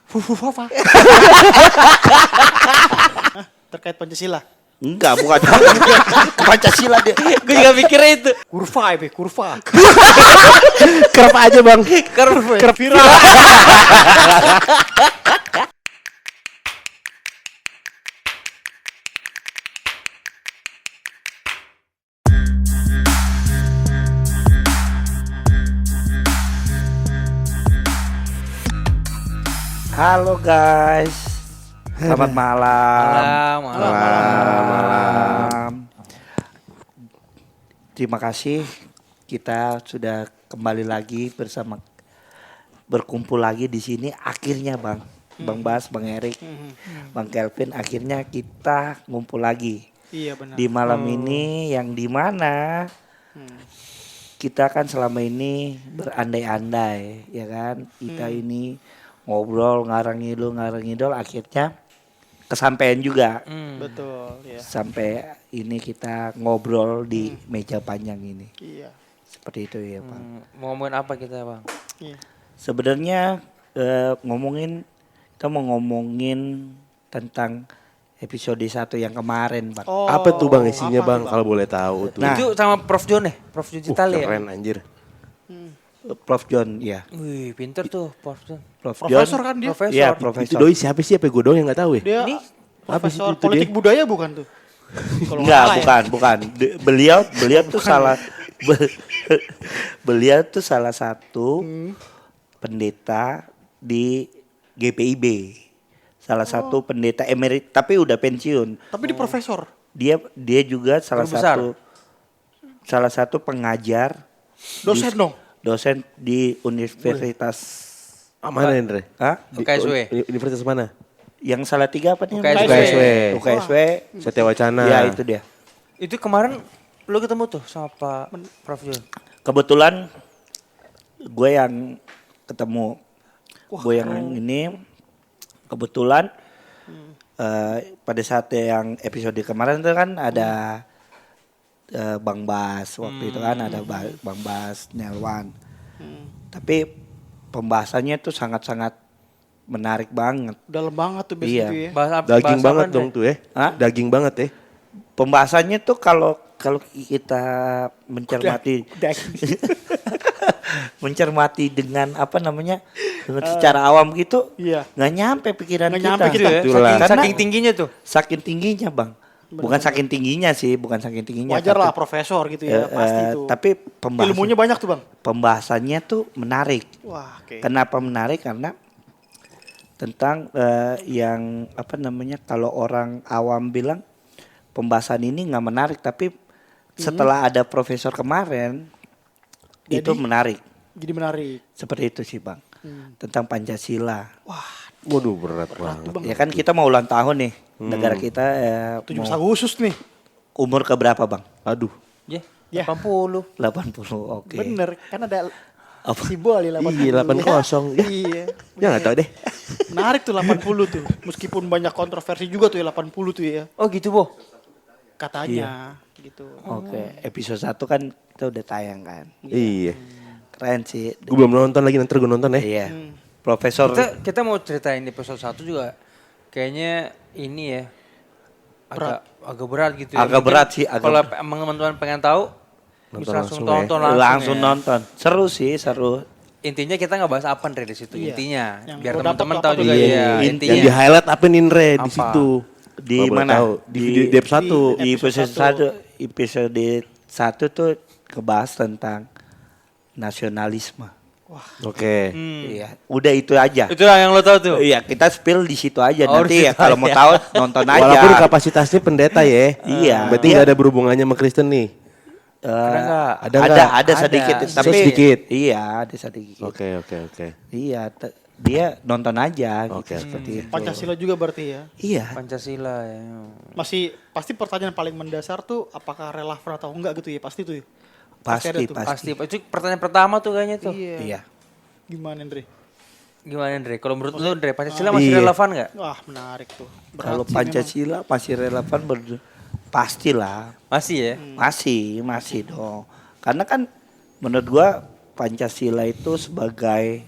Fufufafa. Terkait Pancasila. Enggak, bukan. Pancasila dia. Gue juga mikirnya itu. Kurva ya, kurva. Kerap aja bang. Kerap viral. Halo guys. Selamat malam. Malam. Terima kasih kita sudah kembali lagi berkumpul lagi di sini akhirnya Bang. Bang Bas, Bang Erik, Bang Kelvin, akhirnya kita ngumpul lagi. Iya benar. Di malam ini yang dimana kita kan selama ini berandai-andai, ya kan? Kita ini ngobrol ngarang ngidul akhirnya kesampaian juga. Betul, ya. Sampai ini kita ngobrol di meja panjang ini. Iya. Seperti itu ya, Bang. Mau ngomongin apa kita, Bang? Iya. Sebenarnya kita mau ngomongin tentang episode 1 yang kemarin, Bang. Oh, Apa tuh bang isinya apa bang tuh, kalau boleh tahu tuh? Nah. Itu sama Prof John ya? Prof John Citali ya? Keren anjir. Prof John, ya. Wih, pinter tuh Prof John. Prof Profesor John. kan dia? Profesor. Iya, Itu profesor. doi siapa sih? Apa gue doang yang nggak tahu ya? Dia Ini profesor itu politik dia? budaya bukan tuh? Kalau Enggak, nggak salah ya? bukan. Beliau tuh beliau tuh salah satu pendeta di GPIB. Salah satu pendeta emerit tapi udah pensiun. Tapi di profesor. Dia juga salah Terbesar. satu pengajar Dosen dong. dosen di Universitas Mana Andre? Hah? UKSW. Universitas mana? Yang Salatiga apa nih? UKSW. UKSW. Satya Wacana. Ya itu dia. Itu kemarin lu ketemu tuh sama Pak Prof John. Kebetulan gue yang ketemu. Gue yang ini kebetulan pada saat yang episode kemarin itu kan ada Bang Bas waktu itu kan ada Bang Bas Nelwan. Tapi pembahasannya tuh sangat-sangat menarik banget. Dalam banget tuh biasa Iya. itu ya. Daging banget apaan, dong Dre? tuh ya. Hah? Daging banget ya. Pembahasannya tuh kalau kita mencermati mencermati dengan apa namanya dengan secara awam gitu Iya. nggak nyampe pikiran Nggak kita. nyampe gitu ya. Itulah. Saking tingginya tuh. Saking tingginya Bang. Bukan saking tingginya sih, bukan saking tingginya. Wajar lah tapi, profesor gitu ya, pasti tuh. tapi Ilmunya banyak tuh bang. pembahasannya tuh menarik. Wah, oke. Kenapa menarik? Karena tentang yang apa namanya kalau orang awam bilang pembahasan ini nggak menarik, tapi setelah ada profesor kemarin itu Jadi? menarik. Jadi menarik. Seperti itu sih Bang. Tentang Pancasila. Waduh berat banget. Bang. Ya kan kita mau ulang tahun nih. Negara kita 17 mau Agustus nih. umur keberapa Bang? Aduh. Ya, Ya. 80. 80. Oke. Bener, kan ada Apa? simbol ya 80. Iya 80. Ya. Iya. Ya nggak tahu deh. Menarik tuh 80 tuh. Meskipun banyak kontroversi juga tuh ya 80 tuh ya. Oh gitu, Bo. Katanya gitu. Oke, episode 1 kan kita udah tayang kan. Iya. Keren sih. Gue belum nonton lagi, nanti gue nonton ya. Iya. Profesor Kita mau ceritain di episode 1 juga kayaknya ini ya agak berat gitu ya. Agak Mungkin berat sih, agak Kalau berat. emang teman-teman pengen tahu bisa langsung langsung ya. tonton langsung ya. nonton. Seru sih, seru. Intinya kita nggak bahas apa Andre di situ Iya. intinya. Yang Biar lo teman-teman dapet tahu apa juga tuh? ya Yang intinya. di highlight apa nih Indre di Apa? situ? Di Kalau boleh mana? tahu. Di video di episode 1. Di Episode episode 1 tuh ngebahas tentang nasionalisme. Oke. Iya, udah itu aja. Itulah yang lo tahu tuh. Iya, kita spill di situ aja. Oh, Nanti di ya situ kalau mau aja. tahu nonton aja. Walaupun kapasitasnya pendeta ya. Iya. Berarti Iya. nggak ada berhubungannya sama Kristen nih. Ada nggak? Ada ada nggak? ada sedikit, Ada. tapi Sedikit. Iya, ada sedikit. Oke. Iya, dia nonton aja gitu, Oke. seperti itu. Pancasila juga berarti ya. Iya. Pancasila ya. Masih pasti pertanyaan paling mendasar tuh apakah relevan atau enggak gitu ya. Pasti tuh ya. Pasti, ada tuh. pasti. Pasti. Itu pertanyaan pertama tuh kayaknya tuh. Iya. Gimana Andre? Gimana Andre? Kalau menurut lu Andre, Pancasila masih Iya. relevan nggak? Wah menarik tuh. Berat Kalau sih Pancasila masih relevan pastilah. Masih ya? Masih dong. Karena kan menurut gua Pancasila itu sebagai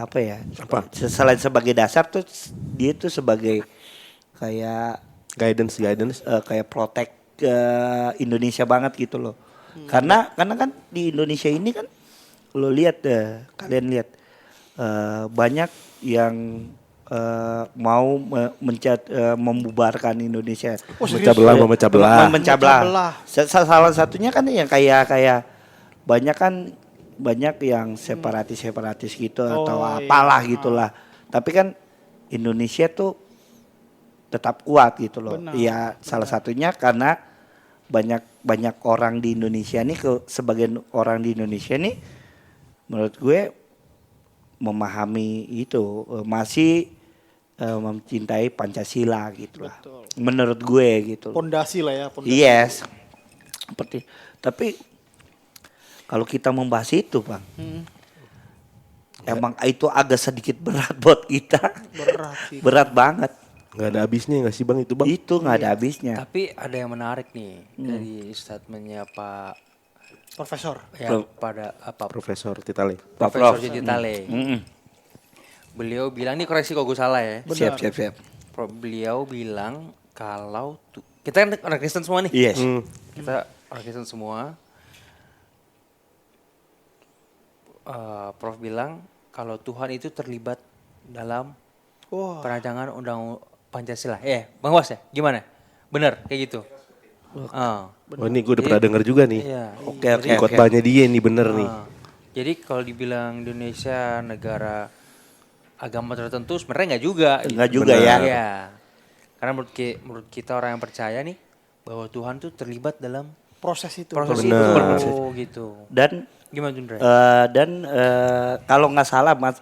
apa ya? Selain sebagai dasar tuh dia tuh sebagai kayak Guidance. kayak protect Indonesia banget gitu loh. Karena kan di Indonesia ini kan lo lihat kalian lihat banyak yang mau membubarkan Indonesia. Oh, Memecah serius? belah. Memecah belah. Salah satunya kan yang kayak banyak yang separatis gitu atau iya. apalah gitulah. Tapi kan Indonesia tuh tetap kuat gitu loh. Benar, Iya, salah satunya karena banyak orang di Indonesia nih, sebagian orang di Indonesia nih menurut gue memahami itu, masih mencintai Pancasila gitu lah. Betul. Menurut gue gitu. Pondasi lah ya. Pondasi. Yes. Seperti tapi kalau kita membahas itu, Bang, emang itu agak sedikit berat buat kita. Berat sih. Berat banget. Nggak ada habisnya nggak sih Bang itu Bang? Itu nggak ada habisnya. Tapi ada yang menarik nih dari statementnya Pak Profesor. ya, pada apa Profesor Titale. Profesor Prof. Jadi Tale. Mm-mm. Beliau bilang, ini koreksi kalau gue salah ya. Benar. Siap. Beliau bilang kalau kita kan orang Kristen semua nih. Yes. Kita orang Kristen semua. Prof bilang kalau Tuhan itu terlibat dalam Wah. perancangan undang Pancasila. Bang Was ya, gimana? Bener kayak gitu. Oh ini gue udah pernah denger juga nih. Iya. Oke. Khotbahnya dia nih bener nih. Jadi kalau dibilang Indonesia negara agama tertentu sebenarnya nggak juga. Enggak juga Benar. ya. Iya. Karena menurut kita orang yang percaya nih bahwa Tuhan tuh terlibat dalam Proses itu. proses Benar. itu gitu. Dan Gimana Jundra? kalau nggak salah Mas,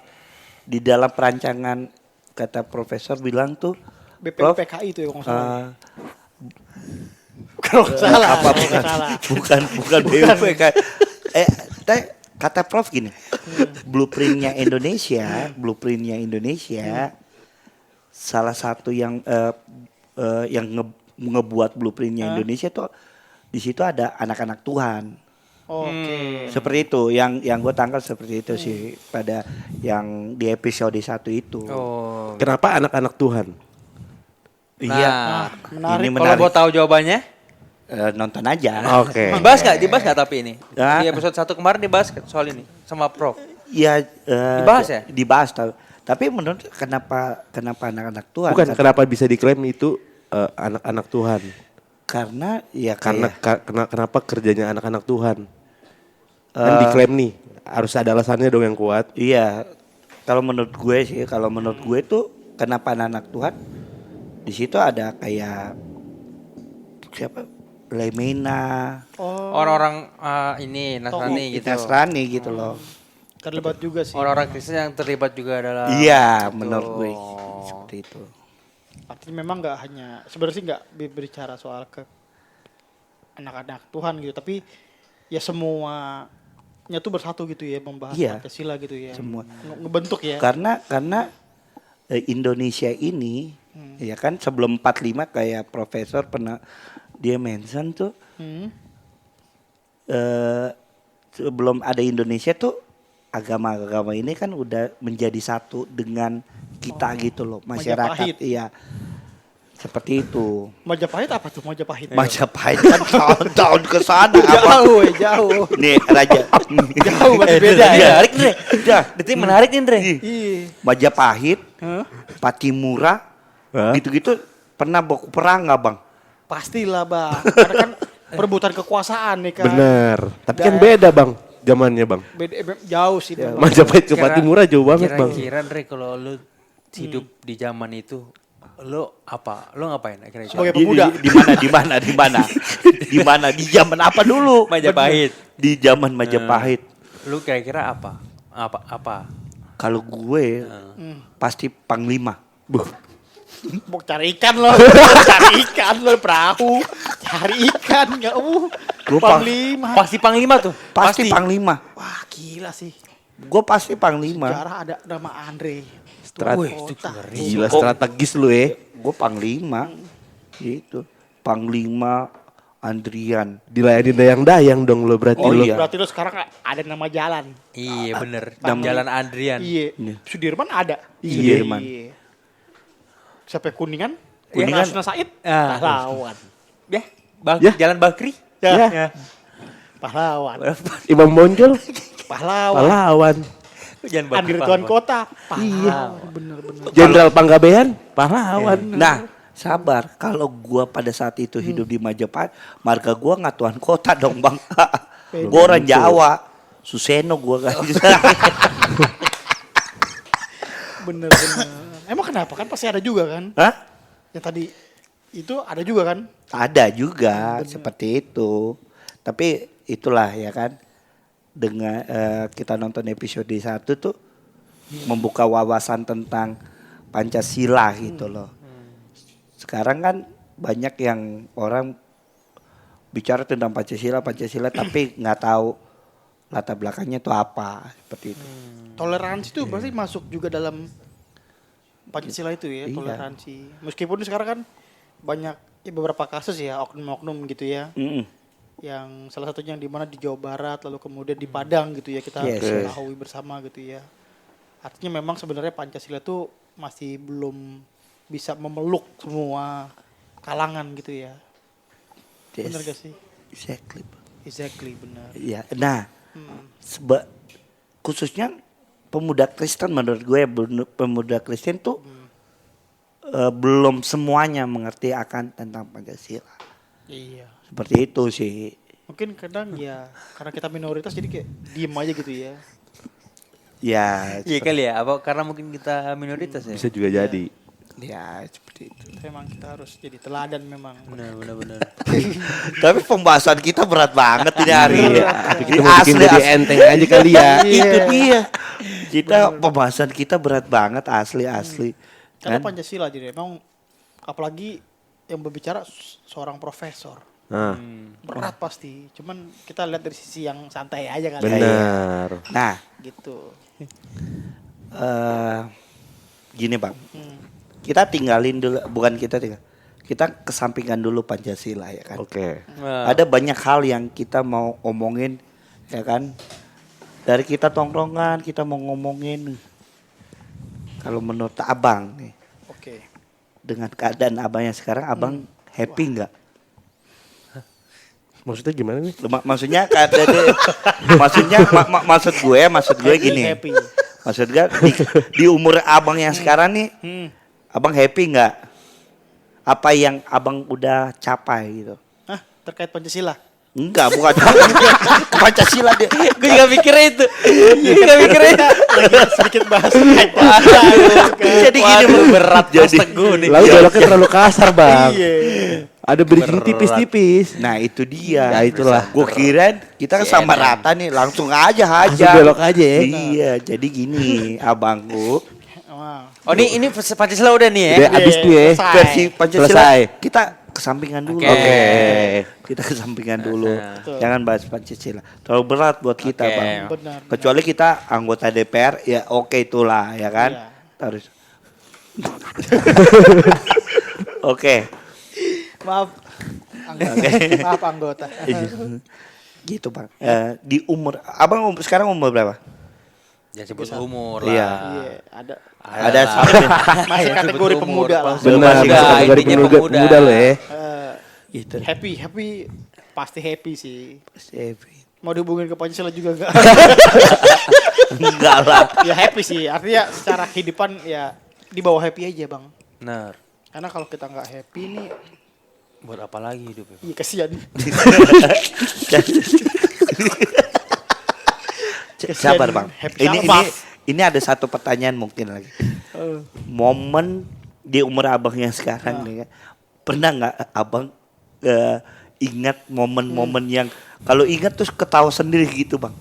di dalam perancangan kata profesor bilang tuh Prof, BPPKI itu ya kalau nggak salah. eh, Kalau nggak salah. apa kalau nggak salah. bukan BUPK. Kata Prof gini, blueprintnya Indonesia, salah satu yang ngebuat blueprintnya Indonesia tuh di situ ada anak-anak Tuhan. Oke. Seperti itu, yang gue tangkap seperti itu sih pada yang di episode 1 itu. Oh. Kenapa anak-anak Tuhan? Iya, Nah, menarik. ini kalau menarik. mau tahu jawabannya, Nonton aja. Oke. dibahas nggak tapi ini? Ya. Di episode 1 kemarin dibahas soal ini sama Prof. Iya, Dibahas ya? Dibahas tahu. Tapi menurut kenapa anak-anak Tuhan? Bukan kenapa bisa diklaim itu anak-anak Tuhan? Karena ya Karena kayak kenapa kerjanya anak-anak Tuhan? Kan diklaim nih harus ada alasannya dong yang kuat. iya. Kalau menurut gue tuh kenapa anak-anak Tuhan? Di situ ada kayak siapa? Lemena, Orang-orang ini Nasrani gitu. Nasrani gitu loh. Terlibat juga sih. Orang-orang Kristen yang terlibat juga dalam Iya, itu. menurut gue seperti itu. Artinya memang nggak hanya sebenarnya sih nggak berbicara soal ke anak-anak Tuhan gitu, tapi ya semuanya tuh bersatu gitu ya, membahas Iya. Pancasila gitu ya. Semua. Ngebentuk ya. Karena Indonesia ini ya kan sebelum 45 kayak profesor pernah dia mention tuh Hmm. sebelum ada Indonesia tuh agama-agama ini kan udah menjadi satu dengan kita gitu loh, masyarakat. Majapahit. Iya. Seperti itu. Majapahit apa tuh Majapahit? Majapahit kan tahun-tahun ke sana apa? Jauh, jauh. Nih Raja. Jauh berarti beda ya. Menarik nih. Detik menarik nih Andre. Iya. Majapahit, Hah? Patimura, Hah? gitu-gitu pernah perang nggak Bang? Pastilah bang, karena kan perebutan kekuasaan nih kan. Bener. Tapi kan beda Bang zamannya Bang. Jauh sih. Bang. Majapahit ke Patimura jauh banget Bang. Kira-kira Andre kalau lu hidup di zaman itu, lu apa? Lu ngapain akhirnya? Sebagai pemuda. Di mana? Di zaman apa dulu? Majapahit. Di zaman Majapahit. Lu kira-kira apa? Apa? Kalau gue pasti panglima. Mau cari ikan lo, perahu, cari ikan nggak Panglima. Pasti panglima tuh. Pasti panglima. Wah gila sih. Gue pasti panglima. Sejarah ada nama Andre. Wih, itu Gila strategis lu Gue panglima. Gitu. Panglima Andrian. Dilayani dayang-dayang dong lo berarti Oh lo. iya. Berarti lo sekarang ada nama jalan. Iya bener. Tamrin. Jalan Adrian. Iya. Sudirman ada. Sudirman. Iya. Sampai Kuningan? Kuningan. Rasuna Said? Ah. Pahlawan. Ya, Ya. Jalan Bakri. Ya. Pahlawan. Imam Bonjol, Pahlawan. pahlawan. Jalan Bakri. Andi Rituan Kota. Iya. Pahlawan. Bener-bener. Jenderal Panggabean, pahlawan. Nah, sabar. Kalau gua pada saat itu hidup di Majapahit, marga gua nggak tuan kota dong, Bang. Gua orang Jawa. Suseno gua kan. Bener-bener. Emang kenapa? Kan pasti ada juga kan? Hah? Yang tadi itu ada juga kan? Ada juga seperti itu. Tapi itulah ya kan. Dengan kita nonton episode 1 tuh membuka wawasan tentang Pancasila gitu loh. Sekarang kan banyak yang orang bicara tentang Pancasila tapi nggak tahu latar belakangnya itu apa seperti itu. Toleransi itu berarti masuk juga dalam Pancasila itu ya, Iya. toleransi. Meskipun sekarang kan banyak ya beberapa kasus ya oknum-oknum gitu ya. Mm-mm. Yang salah satunya yang di mana di Jawa Barat lalu kemudian di Padang gitu ya, kita Yes. ketahui bersama gitu ya. Artinya memang sebenarnya Pancasila itu masih belum bisa memeluk semua kalangan gitu ya. Yes. Bener gak sih? Exactly. Exactly, benar. Iya. Nah, Hmm. khususnya pemuda Kristen menurut gue pemuda Kristen tuh belum semuanya mengerti akan tentang Pancasila. Iya. Seperti itu sih. Mungkin kadang ya karena kita minoritas jadi kayak diem aja gitu ya. Ya, Iya kali ya, apa karena mungkin kita minoritas ya? Bisa juga jadi. ya seperti itu. Memang kita harus jadi teladan memang. Benar. Tapi pembahasan kita berat banget ini hari ini. Tapi Ini kita mau bikin jadi enteng aja kali ya. Itu dia. Kita pembahasan kita berat banget asli. Karena Kan? Pancasila jadi memang apalagi yang berbicara seorang profesor. Nah, Berat pasti. Cuman kita lihat dari sisi yang santai aja kan. benar. Nah, Gitu. gini Bang. Kita tinggalin dulu, bukan kita kesampingkan dulu Pancasila ya kan. Oke. Ada banyak hal yang kita mau omongin ya kan. Dari kita tongkrongan kita mau ngomongin. Kalau menurut Abang nih, Oke. dengan keadaan Abangnya sekarang, Abang happy nggak? Maksudnya gimana nih? Maksudnya maksud gue gini. Happy. Maksud gue di umur Abang yang sekarang nih, Abang happy nggak? Apa yang Abang udah capai gitu? Hah, terkait Pancasila. Enggak, bukan Pancasila dia. Gue juga mikirnya itu. Sedikit bahas. Jadi gini berat jadi teguh nih. Lalu beloknya terlalu kasar, Bang. Iya. Ada bridging tipis-tipis. Nah itu dia. Ya, itulah. Gue kirain kita sama rata nih, langsung aja Langsung belok aja ya. Iya, jadi gini abangku. Wah. Oh ini Pancasila udah nih ya. Udah abis nih ya. Selesai. Versi Pancasila Selesai. kita kesampingan dulu. Oke. Kita kesampingan dulu. Betul. Jangan bahas Pancasila. Terlalu berat buat kita, Oke. Bang. Benar. Kecuali kita anggota DPR, ya oke itulah, ya kan? Iya. Harus. Oke. Maaf. Maaf anggota. Gitu, Bang. Di umur Abang sekarang umur berapa? Jangan sebut umur Iya. lah. Iya, ada Ada lah. satu. masih kategori pemuda lah. Benar, Masih masih kategori intinya pemuda lo ya. Gitu. Happy pasti happy sih. Happy. Mau dihubungin ke Pancasila juga enggak? Enggak lah. Ya happy sih. Artinya secara kehidupan ya di bawah happy aja, Bang. Benar. Karena kalau kita nggak happy nih, Buat apa lagi hidup ya? iya kasihan. Sabar, Bang. Happy Ini sama. ini ada satu pertanyaan mungkin lagi. Momen di umur Abang yang sekarang nih, pernah nggak Abang ingat momen-momen yang kalau ingat terus ketawa sendiri gitu, Bang?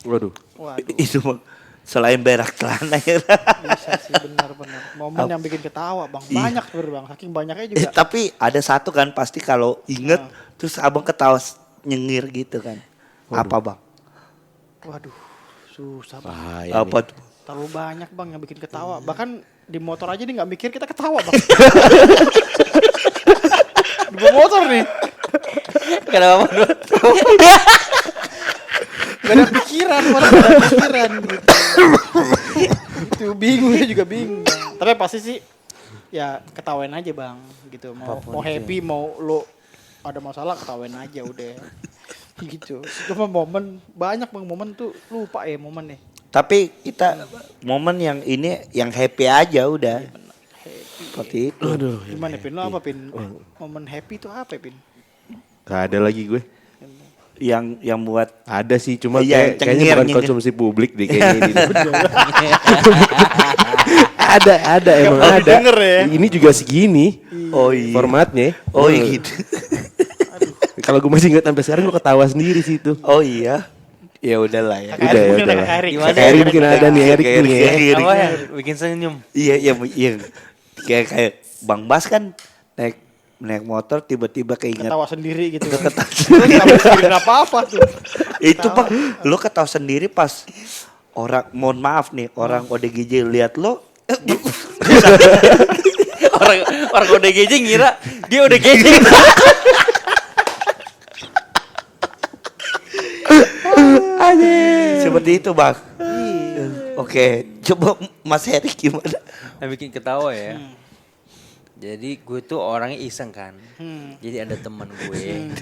Waduh. Waduh, Itu, Bang. Selain berak celana ya. bisa sih benar-benar. Momen yang bikin ketawa, Bang. Banyak sebenarnya, Bang. Saking banyaknya juga. Tapi ada satu kan pasti kalau inget terus Abang ketawa nyengir gitu kan. Apa, Bang? Waduh, susah, Bang. Bahaya Apa nih. tuh? Terlalu banyak, Bang, yang bikin ketawa. Bahkan di motor aja nih nggak mikir kita ketawa, Bang. Di bawah motor nih. Kenapa Dut? Gak ada pikiran, malah gak ada pikiran gitu. Itu bingung, ya juga bingung. Bang. Tapi pasti sih ya ketawain aja bang, gitu. Mau happy, mau lo ada masalah ketawain aja udah. Gitu. Cuma momen banyak bang, momen tuh lupa ya momen nih. Tapi kita momen yang ini yang happy aja udah. Seperti itu. Aduh. Gimana Pin? Lo apa Pin? Momen happy itu apa Pin? Gak ada lagi gue. Yang buat Ada sih, cuma Iya, kayaknya bukan cengir. konsumsi publik deh kayaknya ini. ada emang Baru ada. denger ya. Ini juga segini oh iya. formatnya. Oh iya gitu. Kalau gue masih ingat sampai sekarang gue ketawa sendiri sih itu. Oh iya. Ya udahlah ya. Udah ya Mungkin udah. ada Kak Erik. Gimana? Kak Erik mungkin ada nih Erik nih ya. Apa ya? Bikin senyum. Iya kayak Bang Bas kan naik motor tiba-tiba keinget. Ketawa sendiri gitu. Ketawa Gak mikirin apa-apa tuh. Itu Bang, lu ketawa sendiri pas orang, mohon maaf nih, orang ODGJ lihat lo Orang ODGJ ngira dia ODGJ. seperti itu Bang. Oke, coba Mas Heri gimana? Yang bikin ketawa ya. Jadi gue tuh orangnya iseng kan. Jadi ada teman gue.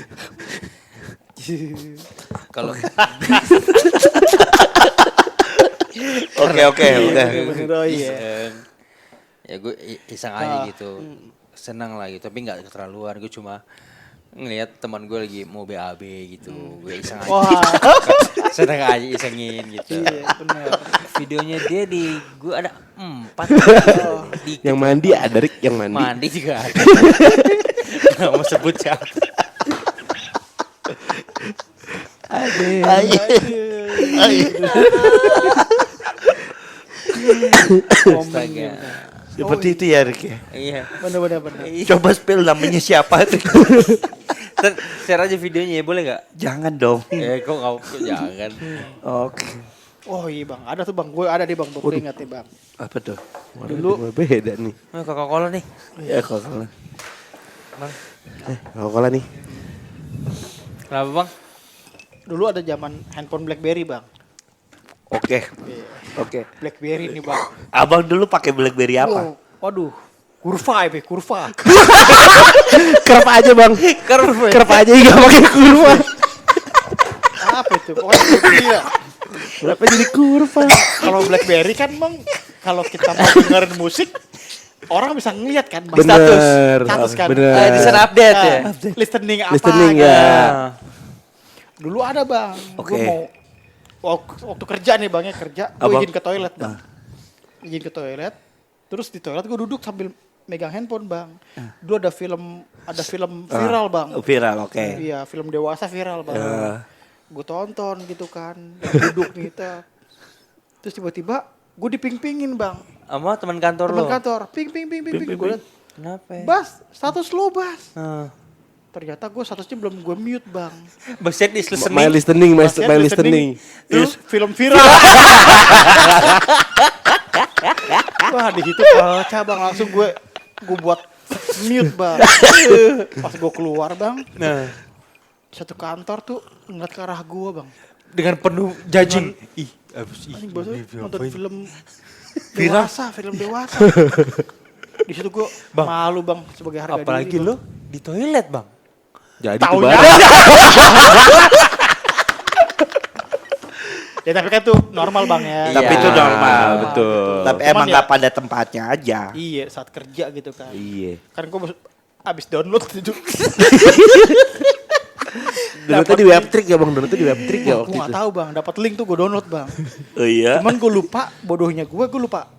Kalau Oke. Bener, oh iya. iseng, ya gue iseng aja gitu, senang lah gitu, tapi nggak keterlaluan. Gue cuma ngelihat teman gue lagi mau BAB gitu, gue iseng aja, Wah, seneng aja isengin gitu. iya bener. Videonya dia di gue ada 4 di Yang mandi ada Rik yang mandi. mandi juga ada. Nggak mau sebut siapa. Astaga. Seperti itu ya Rik ya. Iya. Bener. Coba spill namanya siapa Rik? Share aja videonya ya, boleh nggak? Jangan dong. Kok jangan. Oke. Oh iya bang, ada tuh bang. Gue ada deh bang, baru ingat nih bang. Apa tuh? Dulu Beda nih. Coca-Cola nih. Ya kok kalah. Bang. Coca-Cola nih. Kenapa bang? dulu ada zaman handphone BlackBerry bang. Oke. Iya. Oke. BlackBerry nih bang. Abang dulu pakai BlackBerry apa? Oh, waduh, kurva ya, kurva. Kerap aja bang. Kerap aja nggak pakai kurva. Apa itu? Pokoknya gila. Kenapa jadi kurva? Kalau BlackBerry kan bang, kalau kita mau dengerin musik, orang bisa ngeliat kan bang. Bener. Status kan. Bener. Di sana update ya. Listening apa? Listening gitu. ya. Dulu ada bang. Oke. Gue mau waktu kerja nih bang ya kerja, gue Abang- izin ke toilet bang. Izin ke toilet, terus di toilet gue duduk sambil megang handphone bang. Dulu ada film viral bang. Viral, oke. Iya, film dewasa viral bang. Gue tonton gitu kan, duduk nih tak. Terus tiba-tiba gue diping-pingin bang. Sama teman kantor Temen lo. kantor, ping. Gue liat, Kenapa ya? Bas, status lo Bas. Ah. Ternyata gue statusnya belum gue mute bang. Baset is My listening. listening, my listening. Terus film viral. Wah di situ pecah bang, langsung gue buat mute bang. Pas gue keluar bang, Nah, satu kantor tuh ngeliat ke arah gue bang. dengan penuh judging. Ih, abis Anjing bos nonton film Viral. film dewasa. Di situ gue malu bang sebagai harga Apalagi diri. lo di toilet bang. Jadi tuh Taunya. bang. Ya tapi kan tuh normal bang ya. Tapi Iya. itu normal. Betul. Tapi Cuman emang ya- nggak pada tempatnya aja. Iya saat kerja gitu kan. Iya. Kan gue abis download itu. Downloadnya di webtrick ya bang, downloadnya di webtrick ya Gue waktu gak itu. tahu bang, dapat link tuh gue download bang. Oh iya. Cuman gue lupa, bodohnya gue lupa.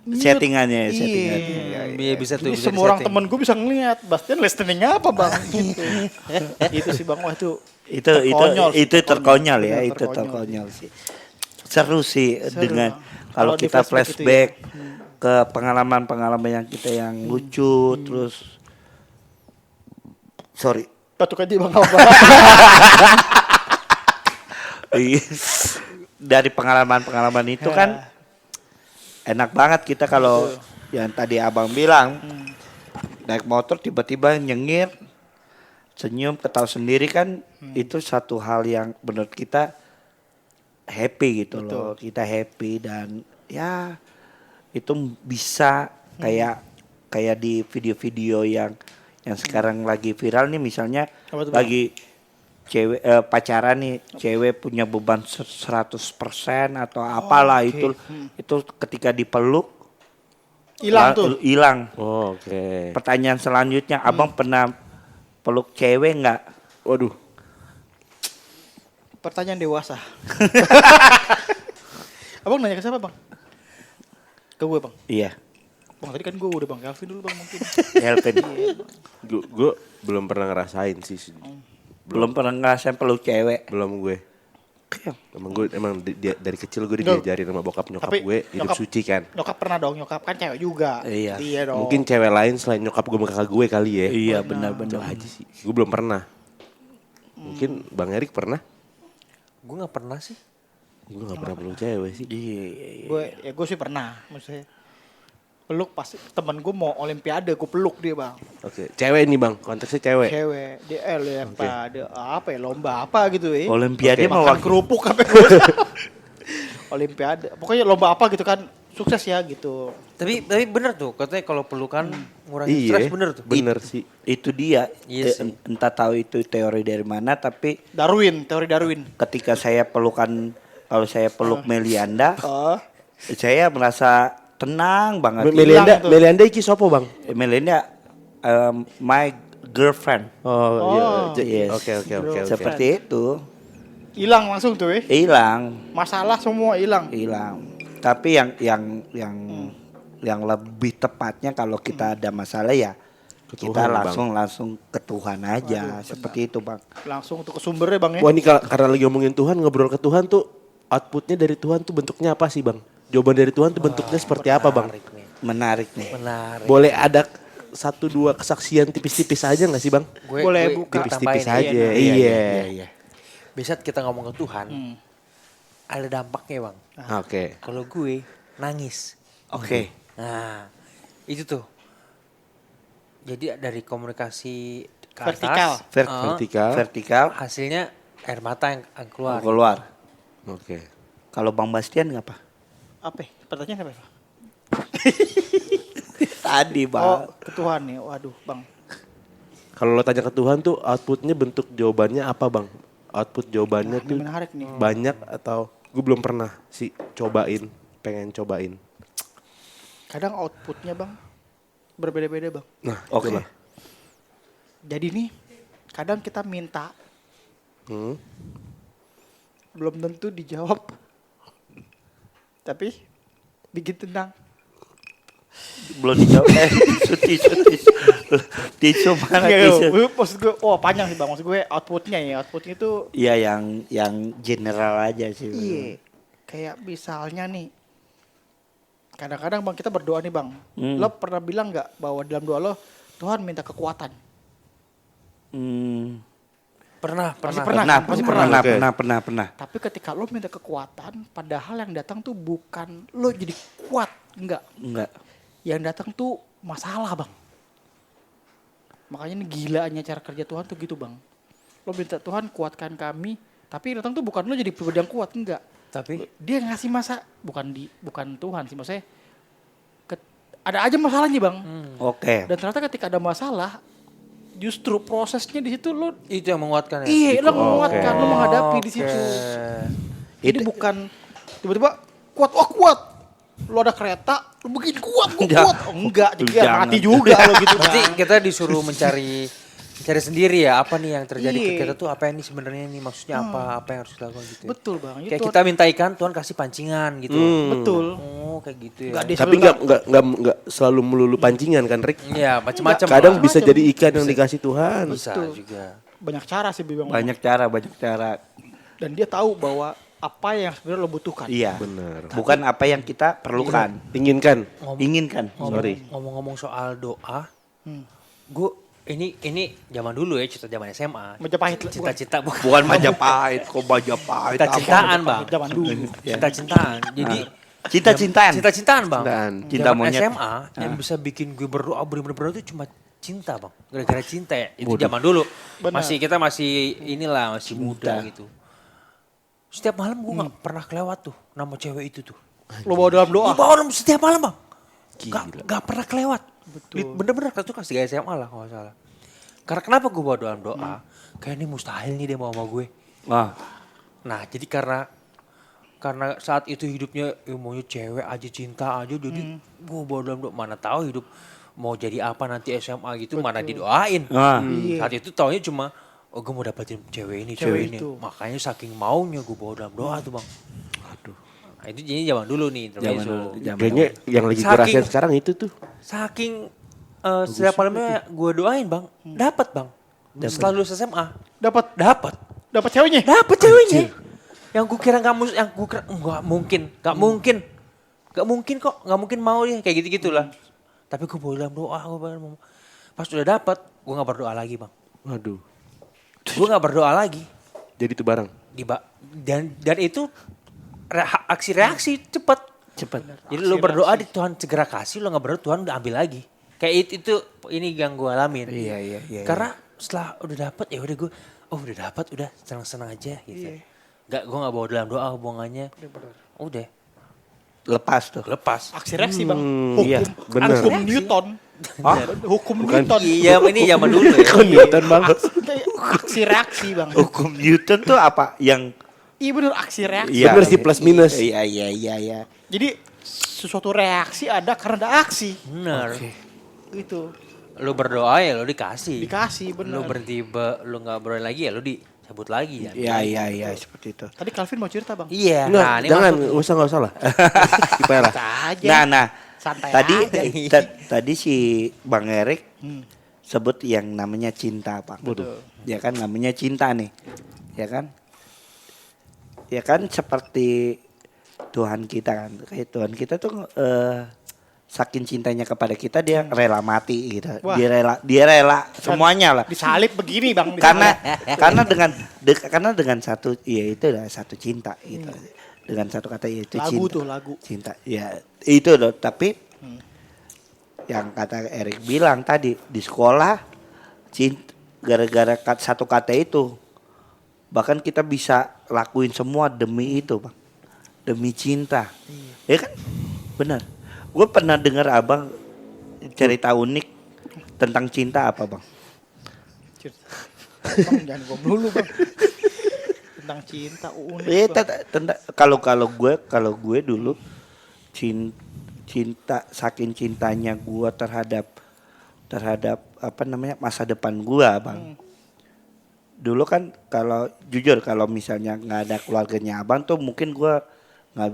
mute. Settingannya, Iya. settingannya. Iya bisa tuh. Jadi bisa semua orang disetting. temen gue bisa ngeliat, Bastian listening apa bang? Gitu. Itu sih bang, wah itu terkonyol sih, Itu terkonyol ya, Bener, itu terkonyol. terkonyol sih. Seru sih Seru, dengan Bang. kalau Kalau di kita flashback itu flashback ke pengalaman-pengalaman yang kita yang lucu terus sorry. Batuk aja bang apa? Iya. Dari pengalaman-pengalaman itu kan enak banget kita kalau yang tadi abang bilang naik motor tiba-tiba nyengir senyum, ketawa sendiri kan itu satu hal yang menurut kita happy gitu loh. Kita happy dan ya itu bisa kayak di video-video yang sekarang lagi viral nih, misalnya Apa tuh, lagi cewek pacaran nih, cewek punya beban 100% atau apalah itu ketika dipeluk Hilang tuh. hilang. Oh, oke. Pertanyaan selanjutnya, Abang pernah peluk cewek nggak? Waduh. Pertanyaan dewasa. Abang nanya ke siapa bang? Ke gue bang. Iya. Bang tadi kan gue udah bang. Calvin dulu bang mungkin. Helpin. Gue belum pernah ngerasain sih. Belum pernah ngerasain peluk cewek. Belum gue. Emang dari kecil gue Enggak. diajarin sama bokap nyokap Tapi gue hidup nyokap- suci kan. Nyokap pernah dong. Nyokap kan cewek juga. Iya. dong. Mungkin cewek lain selain nyokap gue sama kakak gue kali ya. Iya Itu benar-benar. aja sih. Gue belum pernah. Mungkin Bang Erik pernah? Gue nggak pernah sih. Gue gak pernah peluk cewek sih. Gue sih pernah. Maksudnya peluk pas temen gue mau olimpiade gue peluk dia bang. Oke, cewek nih Bang, konteksnya cewek. Cewek dia olimpiade apa ya lomba apa gitu ya. Olimpiade Makan mewakili. kerupuk apa olimpiade. Pokoknya lomba apa gitu kan sukses ya gitu. Tapi bener tuh katanya kalau pelukan ngurangin Iya, stres bener tuh. bener sih. Itu dia. Iya sih. Entah tahu itu teori dari mana, tapi Teori Darwin. ketika saya kalau saya peluk Melianda, Oh, saya merasa tenang banget. Hilang tuh. Melianda iki sopo Bang? Melianda my girlfriend. Oh, yes. Oke. Seperti itu. hilang langsung tuh ya. Hilang. Masalah semua hilang. Tapi yang lebih tepatnya kalau kita ada masalah ya Ke kita Tuhan, langsung ke Tuhan aja. Seperti itu, Bang. Langsung tuh ke sumbernya bang ya. Wah ini karena lagi ngomongin Tuhan, ngobrol ke Tuhan tuh outputnya dari Tuhan tuh bentuknya apa sih Bang? Jawaban dari Tuhan tuh bentuknya seperti apa Bang? Menarik nih. Menarik. Boleh ada 1-2 kesaksian tipis-tipis aja gak sih Bang? Boleh buka. Tipis-tipis tambahin aja. ya. Iya. Biasa kita ngomong ke Tuhan, ada dampaknya bang. Oke. Kalau gue nangis. Oke. Nah, itu tuh. Jadi dari komunikasi ke Vertikal. atas, Vertikal. Vertikal hasilnya air mata yang keluar. keluar. Oke. Kalau Bang Bastian ngapa? Apa? Ya? Pertanyaan apa? Ya? Tadi, Oh, Bang. ke Tuhan nih. Waduh, bang. Kalau lo tanya ke Tuhan tuh outputnya bentuk jawabannya apa Bang? Output jawabannya Ini tuh menarik nih. banyak atau gue belum pernah sih pengen cobain. Kadang outputnya bang berbeda-beda bang. Nah, Oke. itulah. Jadi nih, kadang kita minta belum tentu dijawab, tapi bikin tenang. Belum dijawab. Tisu mana tisu? Maksud gue, panjang sih bang. Maksud gue outputnya itu Iya yang general aja sih. iya. Kayak misalnya nih, kadang-kadang bang kita berdoa nih bang. Lo pernah bilang nggak bahwa dalam doa lo Tuhan minta kekuatan? Hmm. Pernah. Pasti Pernah. Tapi ketika lo minta kekuatan, padahal yang datang tuh bukan lo jadi kuat, enggak. Yang datang tuh masalah bang. Makanya ini gilaannya cara kerja Tuhan tuh gitu bang. Lo minta Tuhan kuatkan kami, tapi yang datang tuh bukan lo jadi pribadi yang kuat, enggak. Tapi Dia ngasih bukan Tuhan sih maksudnya. Ada aja masalahnya bang. Oke. Dan ternyata ketika ada masalah, justru prosesnya di situ lo itu yang menguatkan ya. iya lo menguatkan, lo menghadapi di situ. Jadi bukan tiba-tiba kuat. Lo ada kereta, lo begini kuat. Oh, enggak, jadi ya Jangan. mati juga lo gitu. Berarti Bang. kita disuruh cari sendiri ya apa nih yang terjadi ke Iya. kita tuh apa ini sebenarnya nih maksudnya apa yang harus dilakukan gitu ya. Betul bang. Kayak kita minta ikan Tuhan kasih pancingan gitu. betul. Oh kayak gitu ya. Enggak Tapi nggak selalu melulu pancingan kan Rick? Iya macam-macam. Kadang lah. bisa jadi ikan yang dikasih Tuhan. Bisa Betul. juga. Banyak cara sih bang. Banyak cara. Dan dia tahu bahwa apa yang sebenarnya lo butuhkan. Iya. Benar. Bukan apa yang kita perlukan. Inginkan. Inginkan. Sorry. Ngomong-ngomong soal doa, gue ini zaman dulu ya cerita zaman SMA. Majapahit. Cita-cita bukan. Bukan Majapahit, kok Majapahit. Cita-citaan bang. Zaman dulu. Cita-citaan. Jadi Cita-cintaan. cita-citaan bang. Cintaan. Cinta Zaman monyet. SMA yang bisa bikin gue berdoa bener-bener berdoa itu cuma cinta bang, gara-gara cinta ya. Itu zaman dulu. Kita masih inilah masih muda gitu. Setiap malam gue nggak pernah kelewat tuh nama cewek itu tuh. Lo bawa dalam doa. Gue bawa dalam setiap malam bang. Gak pernah kelewat. Bener-bener itu kasih gaya SMA lah kalau nggak salah. Karena kenapa gue bawa dalam doa? Kayak ini mustahil nih dia mau sama gue. Nah jadi karena saat itu hidupnya maunya cewek aja cinta aja jadi gue bawa dalam doa. Mana tahu hidup mau jadi apa nanti SMA gitu mana didoain. Saat itu taunya cuma gue mau dapetin cewek ini. Makanya saking maunya gue bawa dalam doa tuh bang. Aduh. Nah, itu jadi zaman dulu nih. Kayaknya yang lagi gue rasain sekarang itu tuh. Saking setiap malamnya gue doain bang. Dapat bang. Setelah lulus SMA. Dapat ceweknya. Dapat ceweknya. Yang gue kira nggak mungkin kok, nggak mungkin mau dia kayak gitu-gitulah. Tapi gue bawa dalam doa, pas udah dapat, gue nggak berdoa lagi bang. Waduh. Gue nggak berdoa lagi. Jadi itu barang. Dan itu aksi reaksi cepat. Jadi lo berdoa di Tuhan segera kasih, lo nggak berdoa Tuhan udah ambil lagi. Kayak itu ini yang gue alamin. Iya. Karena setelah udah dapat ya udah gue, udah dapat udah senang-senang aja gitu. Gue nggak bawa dalam doa hubungannya. Udah. Lepas. Aksi reaksi bang. Iya, bener. Hukum Newton. Hukum Newton. Iya ini zaman dulu ya. Newton bang. Aksi reaksi bang. Hukum Newton tuh apa yang Iya bener aksi reaksi. Bener sih plus minus. Iya. Jadi sesuatu reaksi ada karena ada aksi. Bener. Gitu. Lo berdoa ya lo dikasih. Bener. Lo berhenti lo nggak berdoa lagi ya lo dicabut lagi ya. Iya seperti itu. Tadi Calvin mau cerita bang. Iya. Nggak, ini jangan, masuk. nggak usah lah. Ipera. Aja. Nah, Santai tadi aja. tadi si Bang Erik sebut yang namanya cinta, Bang. Ya kan namanya cinta nih. Ya kan? Ya kan seperti Tuhan kita kan. Kayak Tuhan kita tuh saking cintanya kepada kita dia rela mati gitu. Wah. Dia rela semuanya lah. Disalib begini bang. Karena dengan satu ya itu adalah satu cinta gitu. Dengan satu kata yaitu Lagu cinta. tuh lagu. Cinta. Ya itu loh, tapi yang kata Erik bilang tadi di sekolah gara-gara satu kata itu bahkan kita bisa lakuin semua demi itu, Bang. Demi cinta. Ya kan? Benar. Gue pernah dengar Abang cerita unik tentang cinta apa, Bang? Bang jangan ngomong dulu bang. Tentang cinta unik. Kalau gue dulu cinta saking cintanya gue terhadap apa namanya masa depan gue, Bang. Dulu kan kalau jujur kalau misalnya nggak ada keluarganya Abang tuh mungkin gue nggak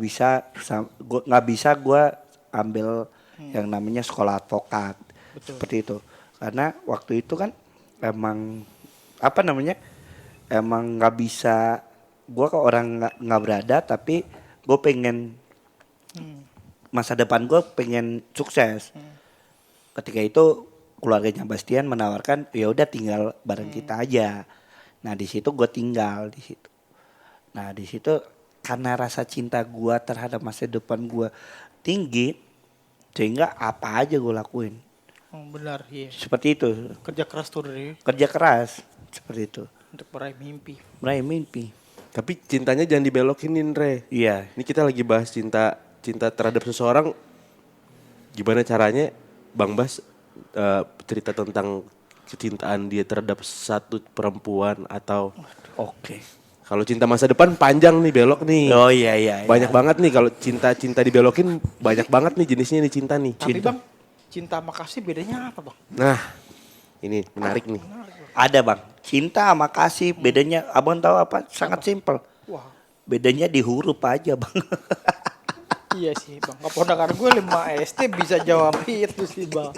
bisa gue ambil yang namanya sekolah advokat. Betul. Seperti itu karena waktu itu kan emang apa namanya emang nggak bisa gue ke orang nggak berada tapi gue pengen masa depan gue pengen sukses. Ketika itu keluarganya Bastian menawarkan ya udah tinggal bareng kita aja. Nah di situ gue tinggal di situ. Nah di situ karena rasa cinta gue terhadap masa depan gue tinggi sehingga apa aja gue lakuin. Benar iya. Seperti itu. Kerja keras tuh dari Kerja keras seperti itu. untuk meraih mimpi. Meraih mimpi. Tapi cintanya jangan dibelokinin, Re. Iya. Ini kita lagi bahas cinta terhadap seseorang. Gimana caranya Bang Bas cerita tentang kecintaan dia terhadap satu perempuan atau Oke. kalau cinta masa depan panjang nih belok nih. Oh iya. Banyak banget nih kalau cinta dibelokin banyak banget nih jenisnya nih cinta nih. Tapi bang, cinta sama kasih bedanya apa bang? Nah, ini menarik nih. Ada Bang. Cinta sama kasih bedanya Abang tahu apa? Sangat simpel. Wah. Bedanya di huruf aja Bang. Iya sih bang. Keponakan gue 5 SD bisa jawab itu sih bang.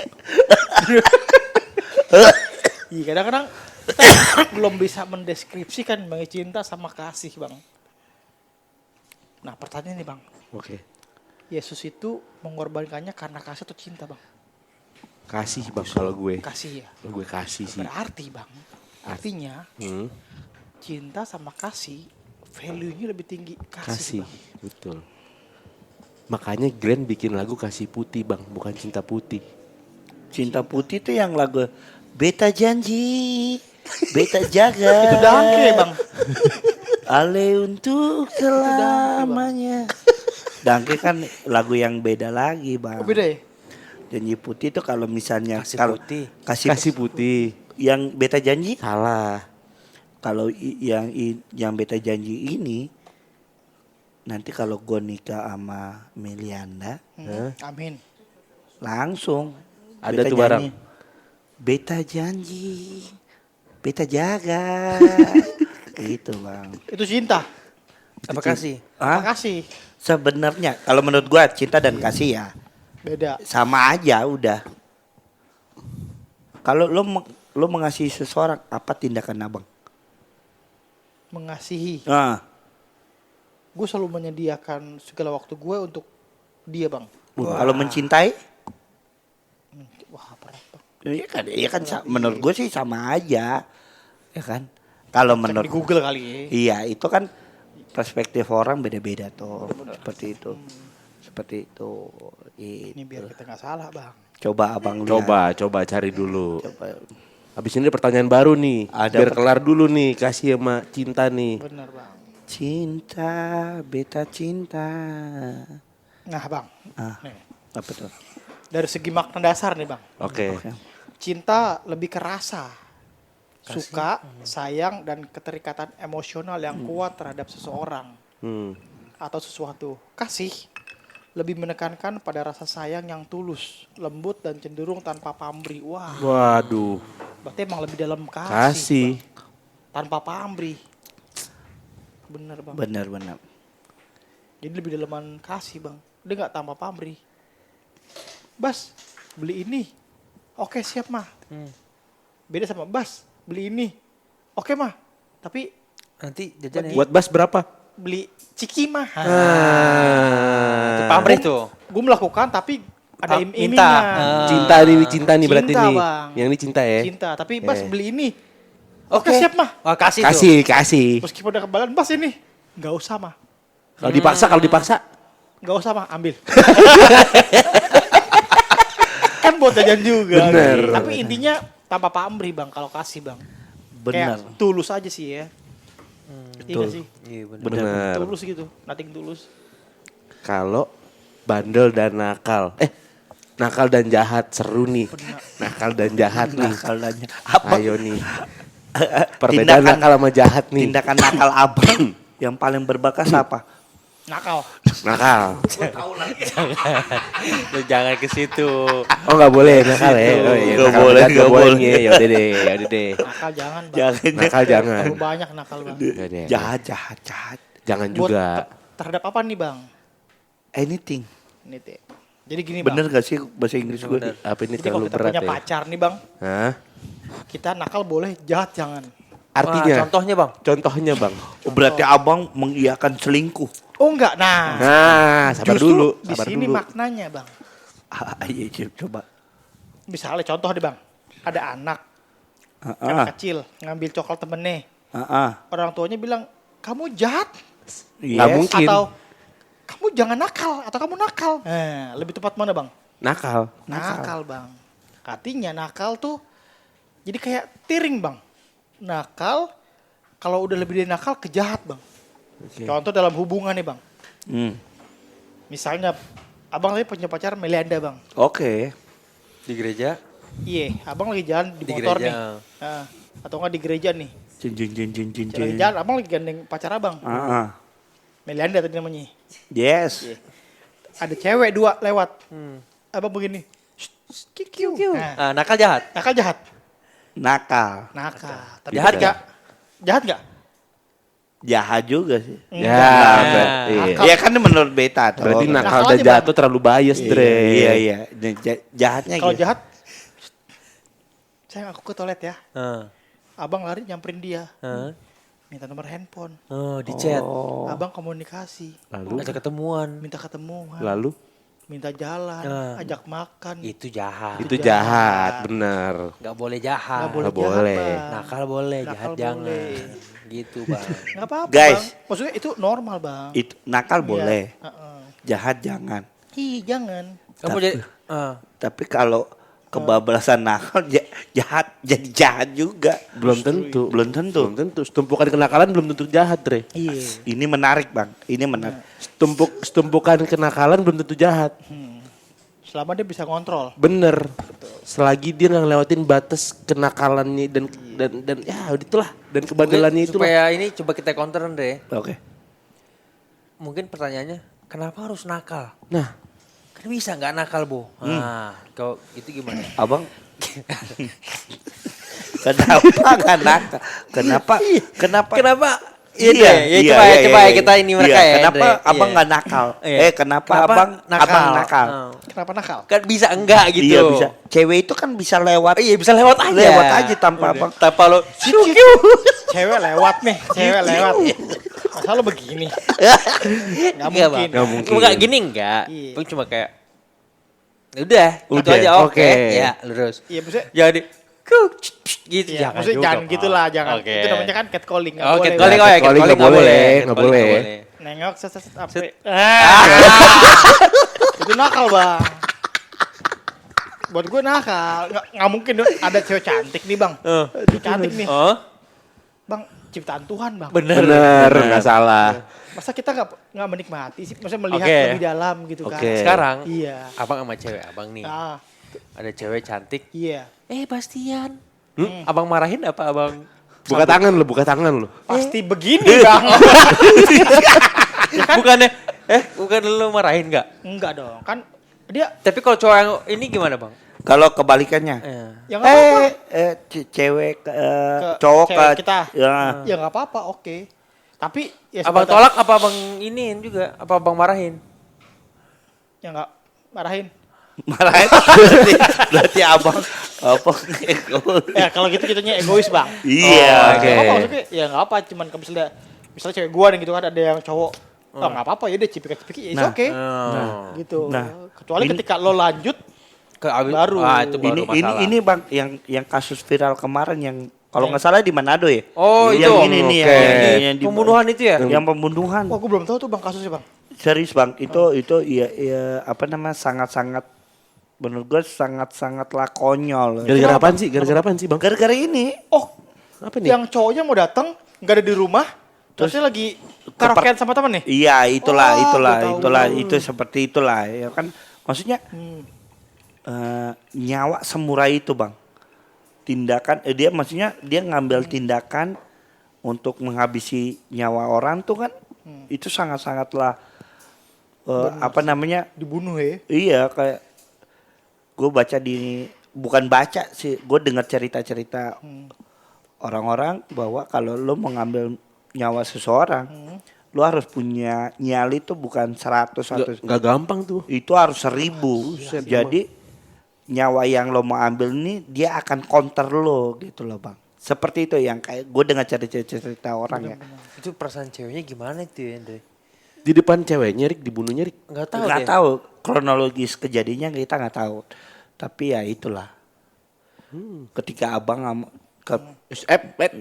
Iya kadang-kadang kita belum bisa mendeskripsikan bang cinta sama kasih bang. Nah pertanyaan nih bang. Oke. Yesus itu mengorbankannya karena kasih atau cinta bang? Kasih Bang kalau gue. Kasih ya. Kalau gue kasih sih. Berarti bang. Artinya cinta sama kasih value-nya lebih tinggi kasih. Bang. Betul. Makanya Glenn bikin lagu Kasih Putih Bang, bukan Cinta Putih. Cinta putih tuh yang lagu Beta janji, beta jaga. Itu Dangke bang. Ale untuk selamanya. Dangke kan lagu yang beda lagi bang. Oh, beda ya? Janji putih itu kalau misalnya Kasih kalau putih. Kasih putih. yang beta janji Salah. kalau yang beta janji ini nanti kalau gue nikah sama Melianda Amin. langsung Ada beta tuh barang. janji, beta janji, beta jaga, gitu bang. Itu cinta. Apa kasih? Ah, Makasih. sebenarnya kalau menurut gue cinta dan kasih ya Beda. sama aja udah. Kalau lo mengasihi seseorang apa tindakan abang? Mengasihi. Ah, Gue selalu menyediakan segala waktu gue untuk dia bang. kalau mencintai? Wah berat bang. Iya kan menurut gue sih sama aja, ya kan. Kalau Cek menurut di Google kali ya. iya itu kan perspektif orang beda-beda tuh, seperti itu, seperti itu. Ini biar Gitu. kita nggak salah bang. Coba abang lihat. Coba cari dulu. Coba. Habis ini ada pertanyaan baru nih. Ada Biar kelar dulu nih, kasih sama cinta nih. Bener bang. Cinta, beta cinta. Nah bang. Ah, Nih. apa tuh? Dari segi makna dasar nih bang. Oke. Cinta lebih ke rasa. Suka, sayang, dan keterikatan emosional yang kuat terhadap seseorang Hmm. atau sesuatu. Kasih lebih menekankan pada rasa sayang yang tulus, lembut, dan cenderung tanpa pamrih. Wah, Waduh. berarti emang lebih dalam kasih. Kasih. Bang. Tanpa pamrih. Bener bang. Benar-benar. Jadi lebih dalaman kasih bang. Dia nggak tanpa pamrih. Bas, beli ini. Oke siap mah. Beda sama Bas, beli ini. Oke mah. Tapi Nanti jajan ya. Buat Bas berapa? beli ciki mah. Itu pamrih tuh. Gue melakukan tapi ada Minta. imingnya. Cinta nih berarti Cinta, nih. Bang. Yang ini cinta ya. Cinta, tapi Bas Eh. beli ini. Oke siap mah. Wah kasih, tuh. Kasih. Meskipun ada kembalan Bas ini. Nggak usah mah. Kalau dipaksa. Nggak usah mah, ambil. Kan buat jajan juga. Bener. Tapi intinya tanpa pamrih bang kalau kasih bang. Benar. Kayak tulus aja sih ya. Iya nggak sih? Iya bener. Benar. Tulus gitu, nothing tulus. Kalau bandel dan nakal. Nakal dan jahat seru nih. Nakal dan jahat nih. Nakalnya apa? Ayo nih. Perbedaan Tindakan- nakal sama jahat nih. Tindakan nakal abang yang paling berbekas apa? Nakal. Nakal. Lu jangan ke situ. Oh nggak boleh nakal ya. Oh, iya, Nggak nakal boleh, berat nggak nggak boleh. boleh. Ya udah deh. Nakal jangan bang. Jangan. Nakal jangan. Terlalu banyak nakal bang. Ya deh. Jahat. Jangan Buat juga. terhadap apa nih bang? Anything. Ini teh. Jadi gini bang. Bener gak sih bahasa Inggris gue? Apa ini Jadi kalau terlalu kita berat punya ya? pacar nih bang, Hah? kita nakal boleh, jahat jangan. Artinya? Contohnya bang. Contohnya bang. Oh, berarti abang mengiyakan selingkuh. Oh enggak, nah. Nah, sabar Justru dulu. di Sabar sini dulu. maknanya bang. Iya coba. Misalnya contoh deh bang, ada anak Ah, kecil ngambil coklat temennya, ah. orang tuanya bilang kamu jahat Nggak Yes. mungkin. atau kamu jangan nakal atau kamu nakal. Lebih tepat mana bang? Nakal. Nakal bang. Artinya nakal tuh jadi kayak tiring bang. Nakal kalau udah lebih dari nakal kejahat bang. Contoh dalam hubungan nih bang. Misalnya abang tadi punya pacar Melianda bang. Oke. Di gereja. Iya, abang lagi jalan di Di motor gereja. nih. Atau enggak di gereja nih. Jin. Lagi jalan, abang lagi gandeng pacar abang. Ah. Melianda tadi namanya. Yes. Ada cewek dua lewat. Abang begini. Kikiu. Nah, Nakal jahat. nakal jahat. Nakal. Nakal. Tapi Jahat ketika- Jahat nggak? Jahat juga sih. Ya, iya. Nakal. Iya kan menurut beta tuh. Berarti nakal Nakal dan aja, jahat Bang. tuh terlalu bias, Dre. Iya. Jahatnya Kalau gitu. jahat, sayang aku ke toilet ya. Heeh. Abang lari nyamperin dia. Heeh. Minta nomor handphone. Oh di chat. Abang komunikasi. Lalu, Ajak ketemuan. Minta ketemuan. lalu Minta jalan. Nah. Ajak makan. Itu jahat. itu jahat, bener. Nggak boleh jahat. Nggak boleh Nggak boleh. jahat, Bang. Nakal boleh, Nakal jahat boleh. jangan. Gitu bang. Nggak apa-apa Guys. bang. Maksudnya itu normal bang. Itu nakal Iya. boleh, Heeh. jahat jangan. Ih jangan. Kamu Tapi- jadi. Tapi kalau kebablasan nakal jahat jadi jahat juga. Belum tentu. Belum tentu. Belum tentu. Setumpukan kenakalan belum tentu jahat, Dre. Iya. Ini menarik bang. Ini menarik. Setumpukan kenakalan belum tentu jahat. Selama dia bisa ngontrol. Bener. Selagi dia nggak ngelewatin batas kenakalannya dan ya itulah dan kebandelannya itu. Supaya ini coba kita counter Andre. Oke. Mungkin pertanyaannya, kenapa harus nakal? Nah, Kan bisa nggak nakal, Bo? Nah, kalau itu gimana? Abang. Kenapa nggak nakal? Kenapa? Coba kita ini mereka ya. Kenapa Andre. abang Iya. nggak nakal? Iya. Kenapa abang nakal? Oh. Kenapa nakal? Kan bisa enggak gitu. Iya bisa. Cewek itu kan bisa lewat. Iya bisa lewat aja. Lewat aja tanpa abang. Tanpa lo. Cewek lewat nih, cewek lewat. Masa lo begini? Nggak Enggak, mungkin. Bang. Enggak gini enggak. Iya. Bang cuma kayak ya udah, gitu Udah, aja oke. oke. Ya, lurus. Iya maksudnya. Jadi gitu Iya, maksudnya juga, jangan Pak. gitulah, jangan. Oke. Itu namanya kan catcalling, nggak Oh, boleh. catcalling Bang. oh ya, Catcalling catcalling nggak boleh, nggak Catcalling boleh. Nengok set apa? Set. Itu nakal bang. Buat gue nakal, nggak mungkin dong. Ada cewek cantik nih bang. Cantik nih, Oh, bang. Ciptaan Tuhan bang. bener nggak salah. Masa kita nggak menikmati sih? Maksudnya melihat Oke. lebih dalam gitu kan? Oke. sekarang Iya. abang sama cewek abang nih. Ah, Ada cewek cantik. iya. Bastian. Abang marahin apa abang? Buka tangan lu. Pasti begini bang. Bukannya bukan lu marahin enggak? Enggak dong, kan dia Tapi kalau cowok yang ini gimana, Bang? Kalau kebalikannya. yang nggak apa-apa. Cewek cowok cewek kita. Ya. Ya nggak apa-apa, oke. Tapi ya Abang sebatas- tolak apa abang iniin juga? Apa abang marahin? Ya nggak marahin. Marahin berarti abang Ya kalau gitu kitanya egois bang. Iya. Oke. Nggak apa-apa, maksudnya ya nggak apa. Cuman kalau misalnya cewek gua nih gitu kan ada yang cowok. Oh nggak apa-apa ya dia cipika-cipiki ya Nah. oke. Gitu. Kecuali ketika lo lanjut baru. Itu baru ini masalah. ini bang yang kasus viral kemarin yang kalau nggak salah di Manado ya. Oh, yang itu. ini nih Oke. yang di- Pembunuhan itu ya? Yang pembunuhan. Wah gua belum tahu tuh bang kasusnya bang. Serius bang, itu ya apa namanya sangat-sangat menurut gue sangat-sangatlah konyol. Gara-gara apaan sih? Gara-gara apaan sih, Bang? Gara-gara ini Oh Apa nih? yang cowoknya mau datang nggak ada di rumah. Terusnya lagi karaokean sama temen nih. iya itulah Oh, gua tahu. itu seperti itulah ya kan maksudnya nyawa semurah itu bang tindakan dia maksudnya dia ngambil tindakan untuk menghabisi nyawa orang tuh kan itu sangat-sangatlah apa namanya Dibunuh ya. iya kayak gue baca bukan baca sih gue dengar cerita-cerita orang-orang bahwa kalau lo mengambil nyawa seseorang lo harus punya nyali tuh bukan 100 Nggak gampang tuh. itu harus 1000 jadi nyawa yang lo mau ambil nih dia akan counter lo gitu loh bang seperti itu yang kayak gue dengar cerita orang ya Itu perasaan ceweknya gimana itu ya, Andre? Di depan ceweknya, Rik, dibunuhnya, Rik. Enggak tahu nggak deh. tahu kronologis kejadiannya kita nggak tahu tapi ya itulah ketika abang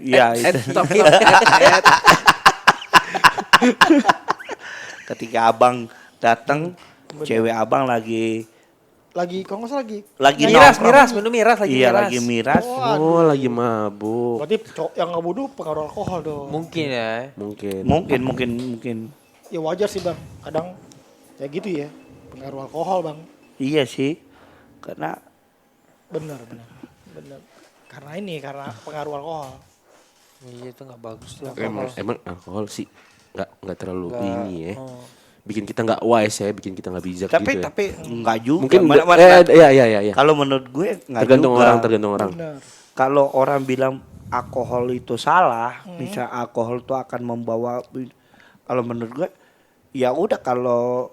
ya itu ketika abang datang cewek abang lagi Kalau nggak salah lagi. Miras, nongkrong. minum miras lagi iya miras. lagi miras Oh, lagi mabuk. Berarti yang ngebunuh pengaruh alkohol dong. Mungkin ya. Mungkin. Ya wajar sih bang. Kadang ya gitu ya. Pengaruh alkohol bang. iya sih karena Bener. Karena pengaruh alkohol. Iya itu enggak bagus tuh. Emang alkohol sih nggak terlalu ini ya. Bikin kita nggak wise ya, bikin kita nggak bijak tapi gitu ya. tapi enggak juga Mungkin iya. kalau menurut gue enggak Tergantung juga orang. Bener. kalau orang bilang alkohol itu salah misal alkohol itu akan membawa kalau menurut gue ya udah kalau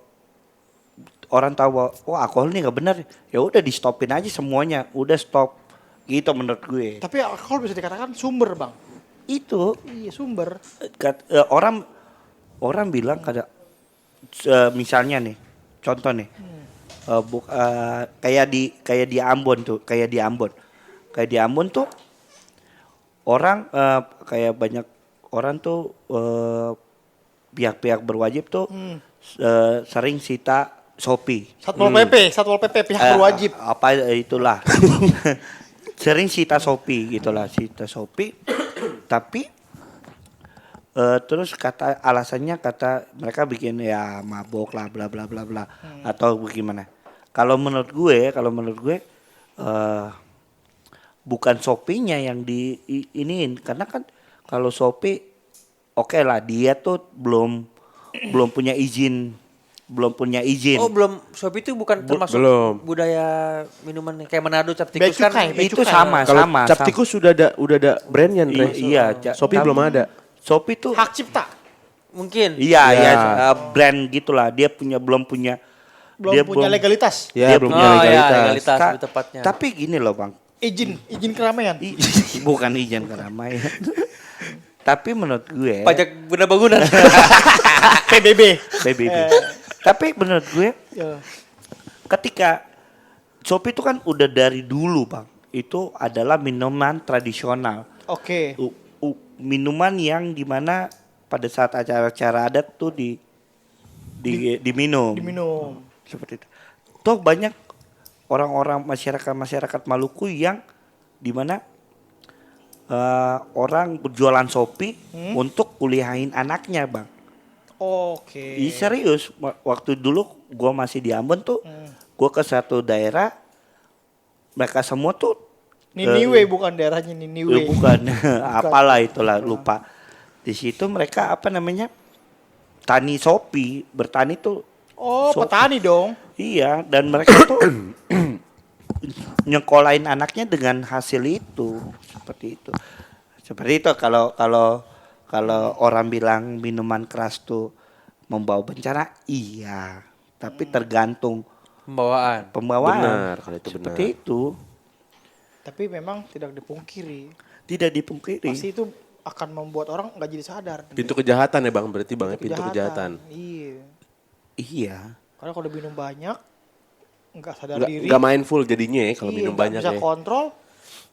orang tahu bahwa, oh alkohol ini nggak benar ya udah di stopin aja semuanya udah stop gitu menurut gue Tapi alkohol bisa dikatakan sumber bang. itu Iya sumber. orang bilang kada misalnya nih contoh nih kayak di Ambon tuh orang kayak banyak orang tuh pihak-pihak berwajib tuh sering sita Satpol PP pihak berwajib. Apa itulah. Sering sita Shopee gitulah, sita Shopee. Tapi terus alasannya mereka bikin ya mabok lah bla bla bla bla atau bagaimana. Kalau menurut gue bukan Shopee-nya yang iniin, karena kan kalau Shopee oke lah, dia tuh belum punya izin. Oh, belum. Shopee itu bukan termasuk budaya minuman kayak Manado cap tikus kan? Itu sama. Kalau cap tikus sudah ada brandnya, Andre. Iya, Shopee belum ada. Shopee tuh Hak cipta. Mungkin. Iya, brand gitulah. Dia belum punya Legalitas. Ya, belum punya legalitas. Lebih tepatnya. Tapi gini loh, Bang. Izin keramaian. Bukan izin keramaian. Tapi menurut gue Pajak benda bangunan. PBB. Tapi menurut gue Ya. ketika Shopee itu kan udah dari dulu, Bang. Itu adalah minuman tradisional. Oke. Minuman yang dimana pada saat acara-acara adat tuh diminum. Seperti itu. Toh banyak orang-orang masyarakat Maluku yang dimana orang berjualan Shopee untuk kuliahin anaknya, Bang. Oke. Serius, waktu dulu gue masih di Ambon tuh, gue ke satu daerah, mereka semua tuh Niniwe bukan daerahnya Niniwe. bukan, apalah itulah lupa. Di situ mereka tani Shopee, bertani tuh. Oh, petani dong. Iya, dan mereka tuh nyekolahin anaknya dengan hasil itu, seperti itu. Kalau orang bilang minuman keras tuh membawa bencana, iya. Tapi tergantung Pembawaan. Benar, kalau itu seperti benar. itu. Tapi memang tidak dipungkiri. Tidak dipungkiri. Pasti itu akan membuat orang nggak jadi sadar. Pintu kejahatan ya, Bang, berarti Bang, pintu kejahatan. Iya. Iya. Karena kalau minum banyak, nggak sadar diri. Nggak mindful jadinya ya kalau Iya, minum nggak banyak bisa ya. kontrol,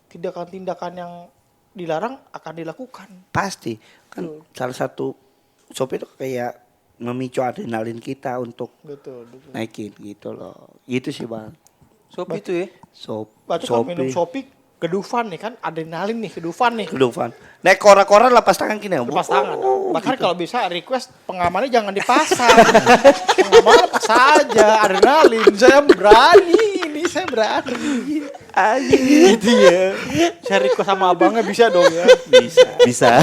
tindakan-tindakan yang dilarang akan dilakukan. Pasti. Kan salah satu Shopee itu kayak memicu adrenalin kita untuk Betul. naikin gitu loh. Gitu sih, Bang. Shopee itu ya. Berarti kalau minum Shopee, kedufan nih kan, adrenalin nih, kedufan nih. Kedufan. Naik kora-kora lepas tangan gini. Lepas tangan. Bahkan kalau bisa request pengamannya jangan dipasang. Pengaman lepas saja, adrenalin. Saya berani. Gitu ya. Saya request sama abangnya bisa dong ya. Bisa.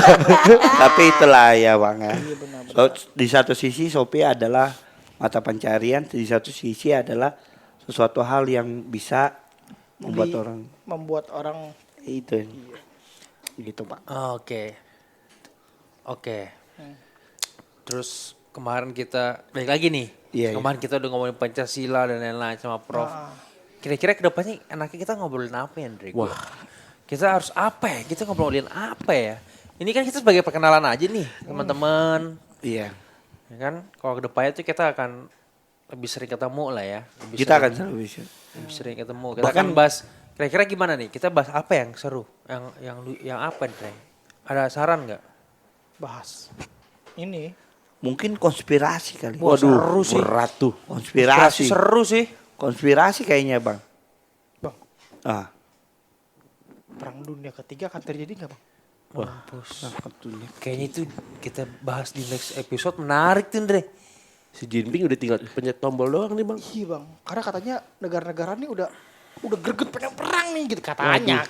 Tapi itulah ya, Bang. Ya. So, di satu sisi Shopee adalah mata pencarian, di satu sisi adalah sesuatu hal yang bisa membuat orang itu. Gitu, Pak. Oke. Terus kemarin kita balik lagi nih. Iya, Kemarin kita udah ngomongin Pancasila dan lain-lain sama Prof. Kira-kira kedepannya enaknya kita ngobrolin apa ya, Andre? Wah. Kita harus apa ya? Kita ngobrolin apa ya? Ini kan kita sebagai perkenalan aja nih, teman-teman. Iya. Ya kan? Kalau kedepannya tuh kita akan lebih sering ketemu lah ya. Kita akan selalu bisa. Lebih sering ketemu. Kita akan bahas kira-kira gimana nih? Kita bahas apa yang seru? Yang apa nih? Ada saran nggak? Bahas. Ini. Mungkin konspirasi kali. Waduh, seru sih. berat tuh. Konspirasi. Seru sih. Konspirasi kayaknya, Bang. Bang, Ah. Perang Dunia Ketiga akan terjadi nggak, Bang? Mampus. Kayaknya itu kita bahas di next episode menarik tuh, Andre. Si Jinping udah tinggal pencet tombol doang nih, Bang. Iya, Bang. Karena katanya negara-negara ini udah greget pengen perang nih gitu katanya.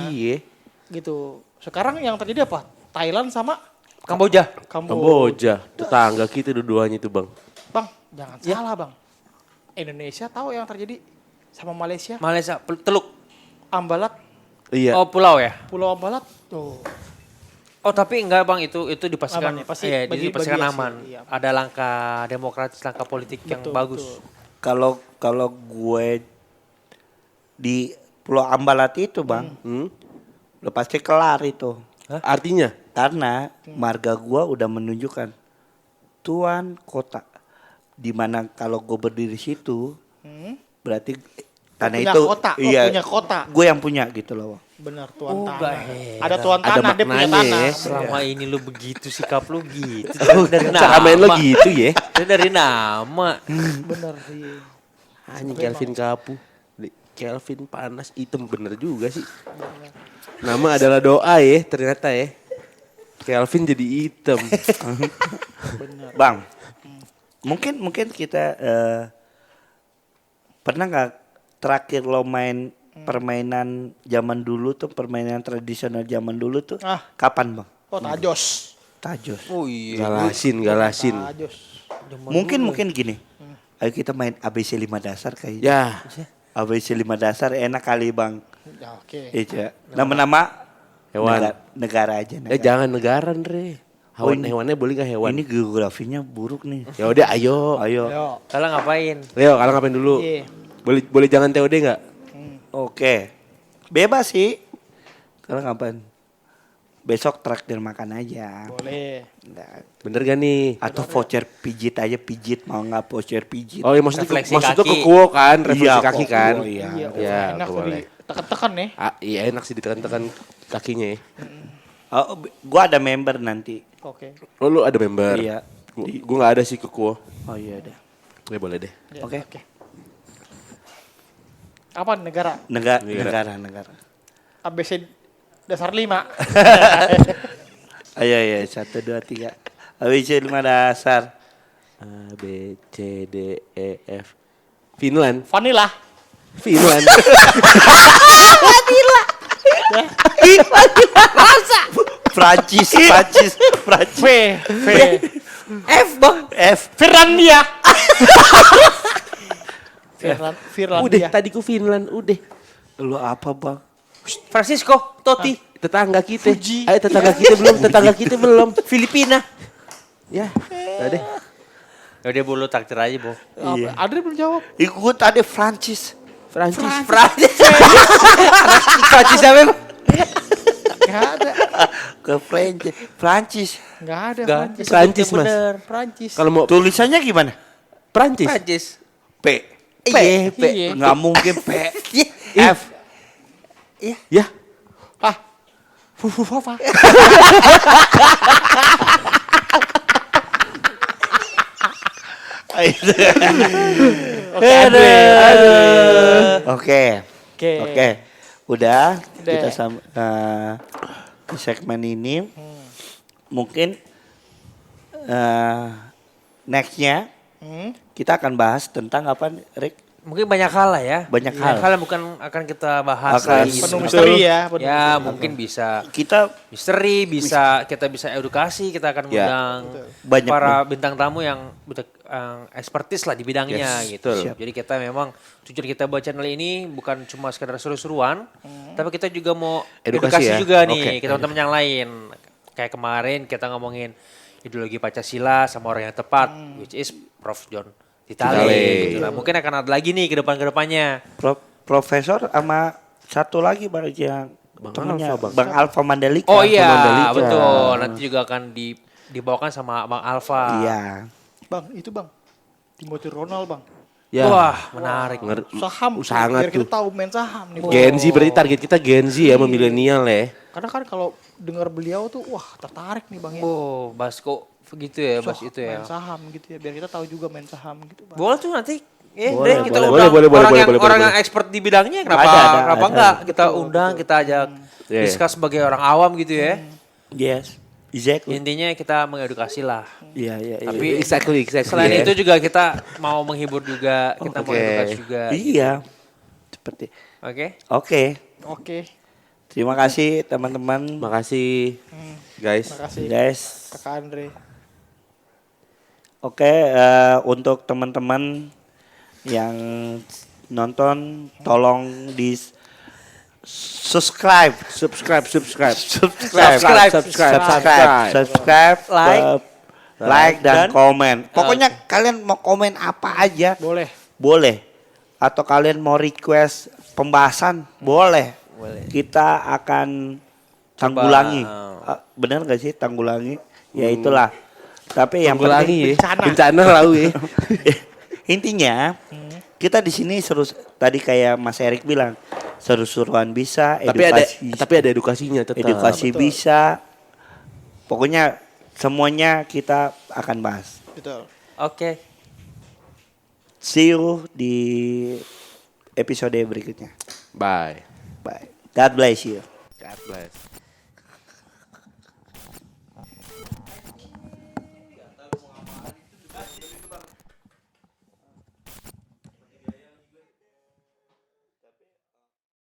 Iya. Gitu. Sekarang yang terjadi apa? Thailand sama Kamboja. Kamboja, tetangga kita dua-duanya itu, Bang. Bang, jangan salah, Bang. Indonesia tahu yang terjadi sama Malaysia? Malaysia, Teluk. Ambalat, Iya. Oh, pulau ya? Pulau Ambalat. Tuh. Oh, tapi enggak, Bang, itu dipastikan Aman ya? Pasti iya, bagi- dipastikan bagi aman. hasil, iya. Ada langkah demokratis, langkah politik yang Betul, bagus. betul. Kalau gue di Pulau Ambalat itu, Bang, udah pasti kelar itu. Artinya? Karena marga gua udah menunjukkan tuan kota, dimana kalau gue berdiri situ berarti Tanah punya itu kota, punya kota. Gue yang punya gitu loh. Bener tuan Oh, tanah. gak heran. Ada tuan Ada tanah, dia punya maknanya tanah. ya. Selama ini lu begitu sikap lu gitu. Dari Cara main lo nama. gitu ya. Dari nama. Bener sih. Anjing Kelvin Kapu. Kelvin panas hitam bener juga sih. Nama adalah doa ya ternyata ya. Kelvin jadi hitam. Bang, mungkin kita pernah nggak terakhir lo main permainan zaman dulu tuh, permainan tradisional zaman dulu tuh, Ah. kapan bang? Oh tajos. Tajos. Oh iya. Galasin. Tajos. Mungkin gini. Ayo kita main ABC 5 dasar kayaknya. Ya. ABC 5 dasar enak kali bang. Ya oke. Iya. Nama-nama Hewan. negara aja. Negara. Jangan negara Andre. Oh, ini- Hewannya boleh gak hewan? Ini geografinya buruk nih. Ya udah ayo. Ayo. Ayo. Kalian ngapain? Leo, kalian ngapain dulu? Iya. Boleh jangan TOD nggak? Oke. Bebas sih. Kalau ngapain? Besok traktir makan aja. Boleh. Nah, Bener gak nih? atau voucher pijit aja, pijit mau nggak voucher pijit. Oh iya maksudnya Refleksi maksud tuh kaki. ke kuo kan, refleksi Iya, kaki kok, kan. kuo, iya. Iya, Ya, enak tuh boleh. ditekan-tekan nih. Iya enak sih ditekan-tekan kakinya ya. Oh, gua ada member nanti. Oke. Lu ada member? Iya. Gue gak ada sih ke kuo. Oh iya deh. Ya boleh deh. Ya, Oke. Apa negara? Negara. ABC dasar 5. Ayo ya 1 2 3. ABC 5 dasar. A B C D E F. Finland. Vanilla. Finland. Prancis. V. F bang. F. Finlandia. Udah Finlandia. tadi ku Finland udah. Lu apa bang? Francisco. Totti. Tetangga kita. Fuji. Ayo tetangga kita belum. Filipina. Ya, udah deh. Ya udah bulu takdir aja bu. Iya. Adri belum jawab. Ikut tadi Prancis. Prancis. Prancis. Prancis apa bang? Gak ada. Ke Prancis. Gak ada Gak. Prancis. Prancis, Mas. Bener. Prancis. Kalau mau Tulisannya gimana? Prancis. Prancis. P. Iya. Iya. Nggak mungkin P. F. Ya. Ah. Fufufafa. Oke, Andre. Oke. Oke. Oke. Udah. Udah. Kita di segmen ini mungkin nextnya Hmm. kita akan bahas tentang apa, Rick? Mungkin banyak hal lah ya. Banyak hal. yang bukan akan kita bahas Akan lagi. Penuh Betul. misteri ya. penuh Ya misteri. mungkin bisa Kita misteri, kita bisa edukasi, kita akan Ya. undang Banyak para bintang tamu yang expertise lah di bidangnya Yes, gitu. betul. Jadi kita memang tujuan kita buat channel ini bukan cuma sekedar seru-seruan, tapi kita juga mau Edukasi edukasi ya? juga nih Oke. ke teman-teman yang lain. Kayak kemarin kita ngomongin ideologi Pancasila sama orang yang tepat, which is Prof. John Titale. Titale. Gitu lah. Mungkin akan ada lagi nih ke depannya. profesor sama satu lagi Bang yang Bang temennya, Alfa, Bang. Bang Alfa Mandalika. Oh iya, Mandalika. betul. Nanti juga akan dibawakan sama Bang Alfa. Iya. Bang, itu bang. Timothy Ronald bang. Ya. Wah, menarik. Saham. Sangat Biar kita tuh. tahu main saham nih. Bang. Gen Z berarti target kita Gen Z ya, milenial ya. Karena kan kalau dengar beliau tuh, wah tertarik nih bang ya. Oh, bahas kok begitu ya, bahas Soh, itu ya. Main saham gitu ya. Biar kita tahu juga main saham gitu bang. Boleh tuh nanti. Ya, Boleh, Dre, kita boleh, undang boleh, orang yang boleh, orang boleh. yang expert di bidangnya. Kenapa Ada. enggak? Kita undang, kita ajak Iya. discuss sebagai orang awam gitu ya. Yes. Exactly. Intinya kita mengedukasi lah. Iya, iya, iya. Tapi Exactly. selain ya. itu juga kita mau menghibur juga, kita mau Oke. edukasi juga. Iya. Seperti. Oke. Oke. Oke. Terima kasih teman-teman. Makasih guys. Makasih Guys. Kakak Andre. Oke, untuk teman-teman yang nonton tolong di subscribe, like dan komen. Pokoknya kalian mau komen apa aja Boleh. boleh. Atau kalian mau request pembahasan boleh. Kita akan tanggulangi. Bener gak sih tanggulangi? Ya itulah. Tapi yang penting Tanggulangi ya. Bencana lalu ya. intinya kita di sini seru tadi kayak Mas Erik bilang seru-seruan bisa, Tapi ada edukasinya tetap. edukasi bisa. Pokoknya semuanya kita akan bahas. Betul. Oke. See you di episode berikutnya. Bye. Bye. God bless you. God bless.